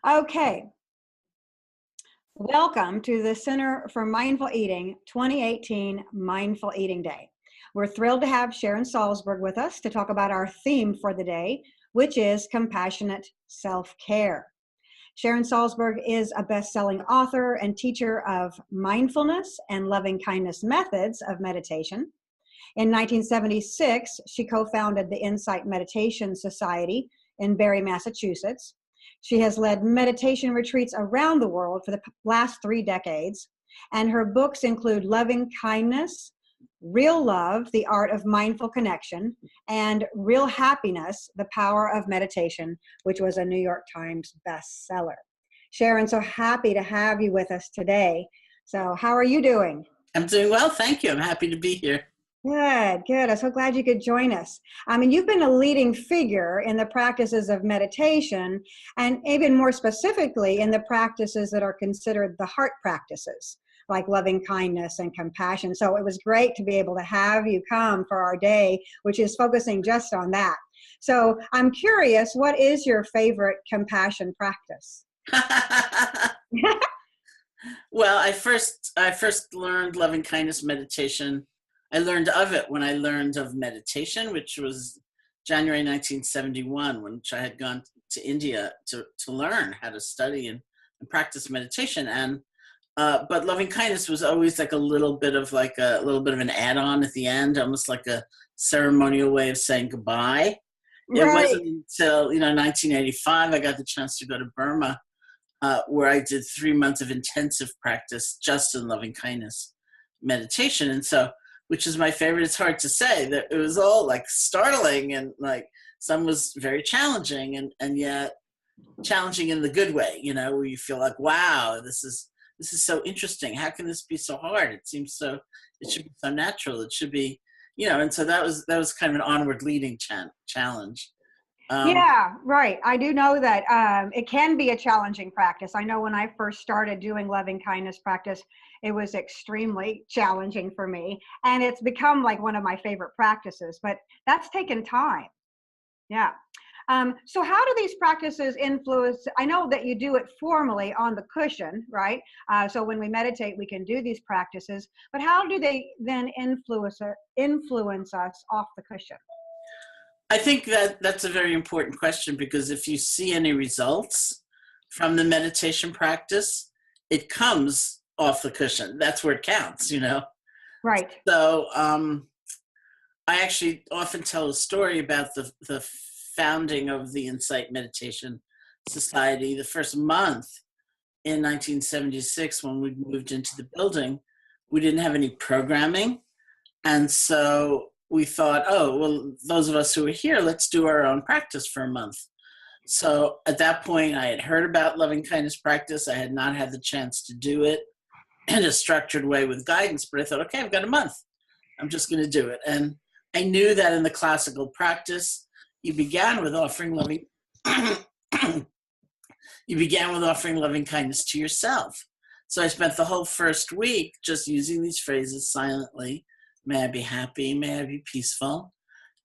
Okay, welcome to the Center for Mindful Eating 2018 Mindful Eating Day. We're thrilled to have Sharon Salzberg with us to talk about our theme for the day, which is compassionate self-care. Sharon Salzberg is a best-selling author and teacher of mindfulness and loving-kindness methods of meditation. In 1976, she co-founded the Insight Meditation Society in Barre, Massachusetts. She has led meditation retreats around the world for the last 3 decades, and her books include Loving Kindness, Real Love, The Art of Mindful Connection, and Real Happiness, The Power of Meditation, which was a New York Times bestseller. Sharon, so happy to have you with us today. So how are you doing? I'm doing well, thank you. I'm happy to be here. Good, good. I'm so glad you could join us. I mean, you've been a leading figure in the practices of meditation, and even more specifically in the practices that are considered the heart practices, like loving kindness and compassion. So it was great to be able to have you come for our day, which is focusing just on that. So I'm curious, what is your favorite compassion practice? Well, I first learned loving kindness meditation. I learned of it when I learned of meditation, which was January 1971, when I had gone to India to learn how to study and practice meditation. And but loving kindness was always like a little bit of an add-on at the end, almost like a ceremonial way of saying goodbye. It wasn't until 1985 I got the chance to go to Burma, where I did 3 months of intensive practice just in loving kindness meditation. And so, which is my favorite, it's hard to say, that it was all like startling, and like some was very challenging, and yet challenging in the good way, where you feel like, wow, this is so interesting. How can this be so hard? It should be so natural. It should be, and so that was kind of an onward leading challenge. Yeah, right. I do know that it can be a challenging practice. I know when I first started doing loving kindness practice, it was extremely challenging for me. And it's become like one of my favorite practices, but that's taken time. Yeah. So how do these practices influence? I know that you do it formally on the cushion, right? So when we meditate, we can do these practices, but how do they then influence us off the cushion? I think that's a very important question, because if you see any results from the meditation practice, it comes off the cushion. That's where it counts, Right. So I actually often tell a story about the founding of the Insight Meditation Society. The first month in 1976, when we moved into the building, we didn't have any programming. And so we thought, oh, well, those of us who are here, let's do our own practice for a month. So at that point, I had heard about loving kindness practice. I had not had the chance to do it in a structured way with guidance, but I thought, okay, I've got a month. I'm just going to do it. And I knew that in the classical practice, you began with offering loving kindness to yourself. So I spent the whole first week just using these phrases silently. May I be happy? May I be peaceful?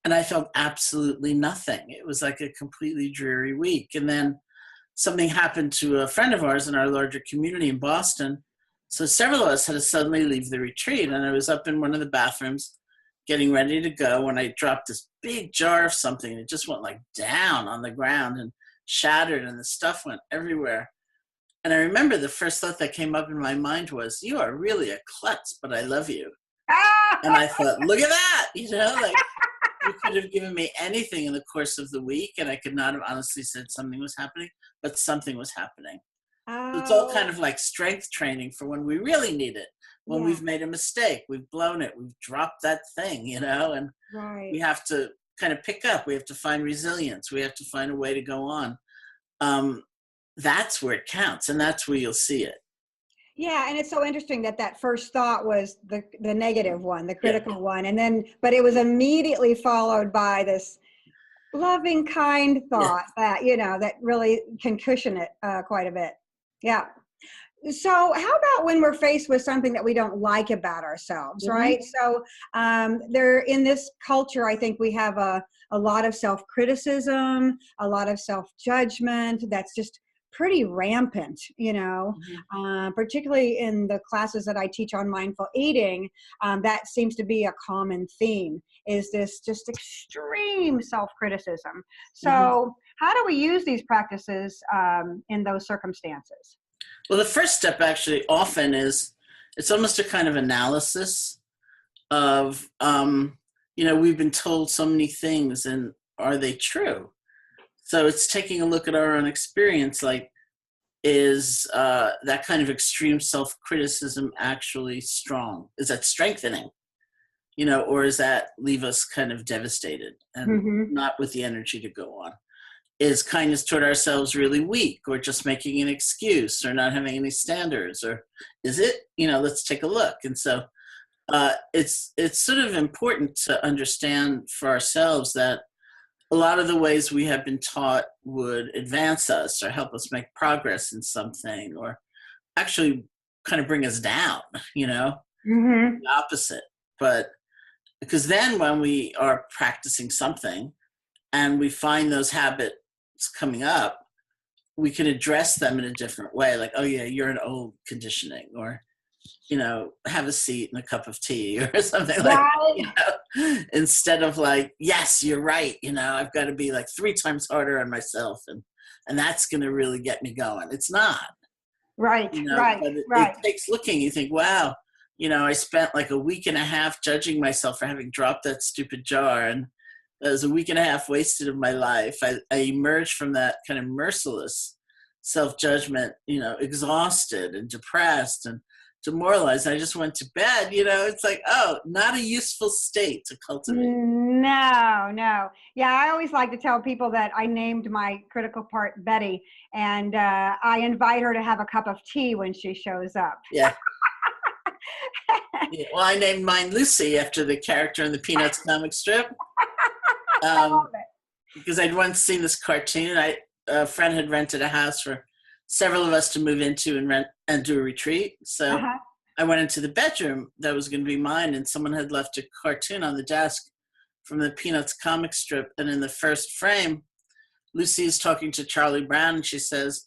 And I felt absolutely nothing. It was like a completely dreary week. And then something happened to a friend of ours in our larger community in Boston. So several of us had to suddenly leave the retreat. And I was up in one of the bathrooms getting ready to go when I dropped this big jar of something. And it just went like down on the ground and shattered, and the stuff went everywhere. And I remember the first thought that came up in my mind was, you are really a klutz, but I love you. And I thought, look at that, like you could have given me anything in the course of the week, and I could not have honestly said something was happening, but something was happening. Oh. It's all kind of like strength training for when we really need it, when we've made a mistake, we've blown it, we've dropped that thing, and we have to kind of pick up, we have to find resilience, we have to find a way to go on. That's where it counts, and that's where you'll see it. Yeah, and it's so interesting that first thought was the negative one, the critical one, and then, but it was immediately followed by this loving, kind thought that, that really can cushion it quite a bit. Yeah. So how about when we're faced with something that we don't like about ourselves, right? So there, in this culture, I think we have a lot of self-criticism, a lot of self-judgment that's just pretty rampant, particularly in the classes that I teach on mindful eating. That seems to be a common theme, is this just extreme self-criticism. So how do we use these practices in those circumstances? Well, the first step actually often is, it's almost a kind of analysis of, we've been told so many things, and are they true? So it's taking a look at our own experience, like, is that kind of extreme self-criticism actually strong? Is that strengthening? Or does that leave us kind of devastated and not with the energy to go on? Is kindness toward ourselves really weak, or just making an excuse, or not having any standards? Or is it, let's take a look. And so it's sort of important to understand for ourselves that a lot of the ways we have been taught would advance us or help us make progress in something, or actually kind of bring us down, the opposite. But because then when we are practicing something and we find those habits coming up, we can address them in a different way. Like, oh yeah, you're an old conditioning, or, have a seat and a cup of tea or something like that, instead of like, yes, you're right. I've got to be like 3 times harder on myself. And that's going to really get me going. It's not. Right. But it takes looking. You think, wow, I spent like a week and a half judging myself for having dropped that stupid jar. And that was a week and a half wasted of my life. I emerged from that kind of merciless self-judgment, exhausted and depressed and demoralized. I just went to bed. It's like, oh, not a useful state to cultivate. No. Yeah, I always like to tell people that I named my critical part Betty, and I invite her to have a cup of tea when she shows up. Yeah. Yeah. Well, I named mine Lucy after the character in the Peanuts comic strip. I love it. Because I'd once seen this cartoon. A friend had rented a house for several of us to move into and do a retreat. So I went into the bedroom that was going to be mine, and someone had left a cartoon on the desk from the Peanuts comic strip. And in the first frame, Lucy is talking to Charlie Brown, and she says,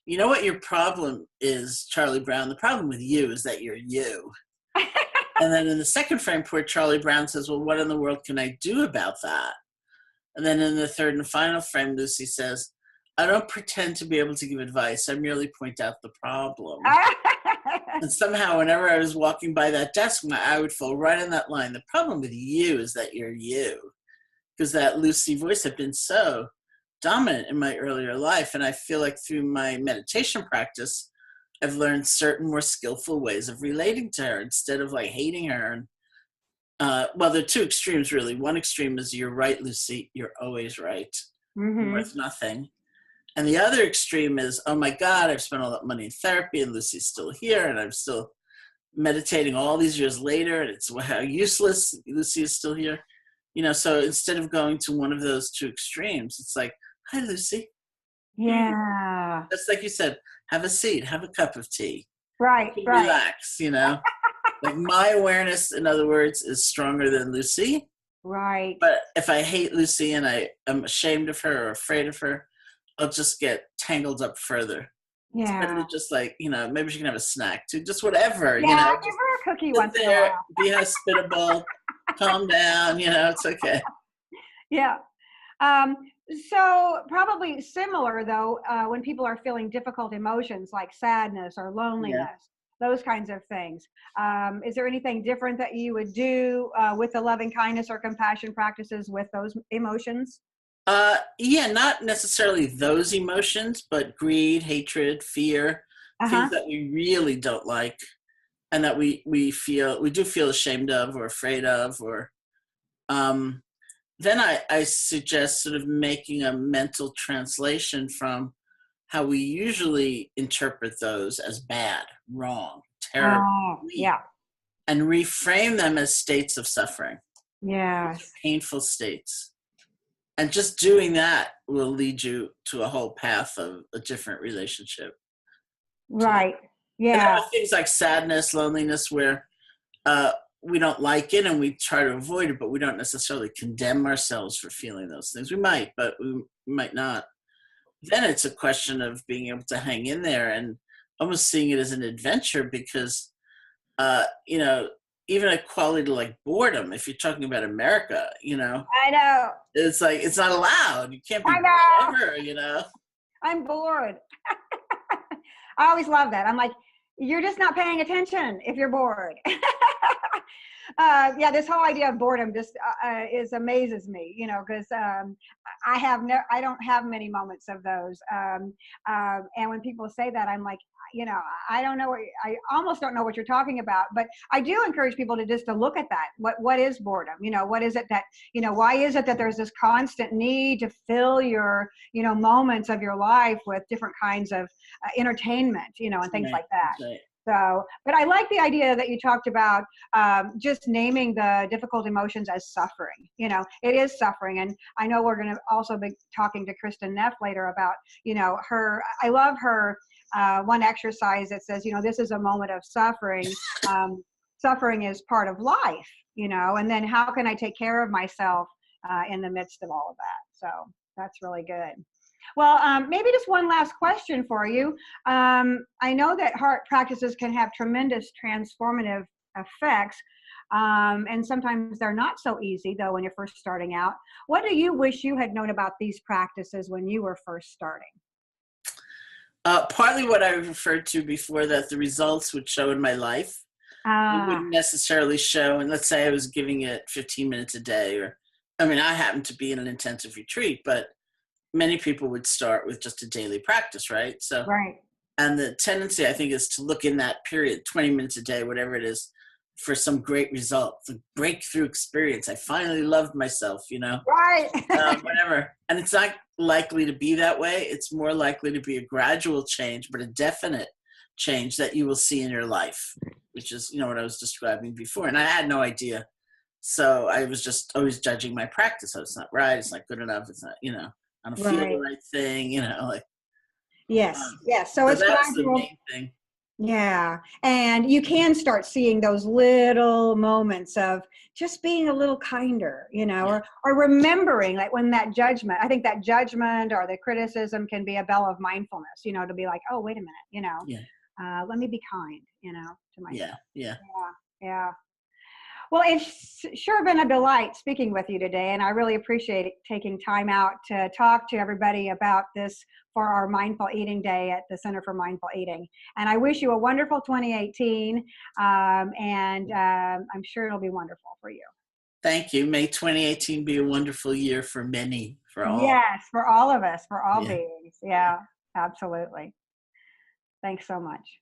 "You know what your problem is, Charlie Brown? The problem with you is that you're you." And then in the second frame, poor Charlie Brown says, "Well, what in the world can I do about that?" And then in the third and final frame, Lucy says, "I don't pretend to be able to give advice. I merely point out the problem." And somehow, whenever I was walking by that desk, my eye would fall right in that line. The problem with you is that you're you. Because that Lucy voice had been so dominant in my earlier life. And I feel like through my meditation practice, I've learned certain more skillful ways of relating to her instead of like hating her. And well, there are 2 extremes, really. One extreme is, you're right, Lucy, you're always right. You're worth nothing. And the other extreme is, oh my God, I've spent all that money in therapy and Lucy's still here and I'm still meditating all these years later, and it's how useless Lucy is still here. So instead of going to one of those 2 extremes, it's like, hi, Lucy. Yeah. Just like you said, have a seat, have a cup of tea. Right. Relax, Like, my awareness, in other words, is stronger than Lucy. Right. But if I hate Lucy and I am ashamed of her or afraid of her, I'll just get tangled up further. Yeah. It's better to just like, maybe she can have a snack too, just whatever. Yeah, give her a cookie once in a while. Be hospitable, calm down, it's okay. Yeah. So probably similar though, when people are feeling difficult emotions like sadness or loneliness, those kinds of things. Is there anything different that you would do with the loving kindness or compassion practices with those emotions? Not necessarily those emotions, but greed, hatred, fear, things that we really don't like and that we do feel ashamed of or afraid of, or then I suggest sort of making a mental translation from how we usually interpret those as bad, wrong, terrible, and reframe them as states of suffering. Yes. Painful states. And just doing that will lead you to a whole path of a different relationship. Right. Yeah. And there are things like sadness, loneliness, where we don't like it and we try to avoid it, but we don't necessarily condemn ourselves for feeling those things. We might, but we might not. then it's a question of being able to hang in there and almost seeing it as an adventure because, you know, even a quality like boredom, if you're talking about America, you know, I know. it's like, it's not allowed. You can't be I bored know. ever, you know? I'm bored. I always love that. I'm like, you're just not paying attention if you're bored. Yeah, this whole idea of boredom just is amazes me, you know, because I don't have many moments of those. And when people say that, I'm like, you know, I don't know I almost don't know what you're talking about, but I do encourage people to just to look at that. What is boredom? You know, what is it that, you know, why is it that there's this constant need to fill your, you know, moments of your life with different kinds of entertainment, you know, and things Right, like that. right. So, but I like the idea that you talked about just naming the difficult emotions as suffering. You know, it is suffering. And I know we're going to also be talking to Kristen Neff later about, you know, I love her one exercise that says, you know, this is a moment of suffering. Suffering is part of life, you know, and then how can I take care of myself in the midst of all of that? So that's really good. Well, maybe just one last question for you. I know that heart practices can have tremendous transformative effects, and sometimes they're not so easy, though, when you're first starting out. What do you wish you had known about these practices when you were first starting? Partly what I referred to before, that the results would show in my life. It Ah, wouldn't necessarily show, and let's say I was giving it 15 minutes a day, or, I mean, I happen to be in an intensive retreat, but many people would start with just a daily practice, right? So, right. and the tendency, I think, is to look in that period, 20 minutes a day, whatever it is, for some great result, the breakthrough experience. I finally loved myself, you know, Right. whatever. And it's not likely to be that way. It's more likely to be a gradual change, but a definite change that you will see in your life, which is, you know, what I was describing before. And I had no idea. So I was just always judging my practice. Oh, it's not right. It's not good enough. It's not, you know, I don't feel the Right. right thing, you know, like, Yes. Yes. So so it's that's the gradual. main thing. Yeah. And you can start seeing those little moments of just being a little kinder, you know, Yeah. or remembering like when that judgment, I think that judgment or the criticism can be a bell of mindfulness, you know, to be like, oh, wait a minute, you know, Yeah. let me be kind, you know, to Yeah. myself. Yeah. Yeah. Yeah. Well, it's sure been a delight speaking with you today, and I really appreciate taking time out to talk to everybody about this for our Mindful Eating Day at the Center for Mindful Eating. And I wish you a wonderful 2018, and I'm sure it'll be wonderful for you. Thank you. May 2018 be a wonderful year for many, for all. Yes, for all of us, for all Yeah. beings. Yeah. Yeah, absolutely. Thanks so much.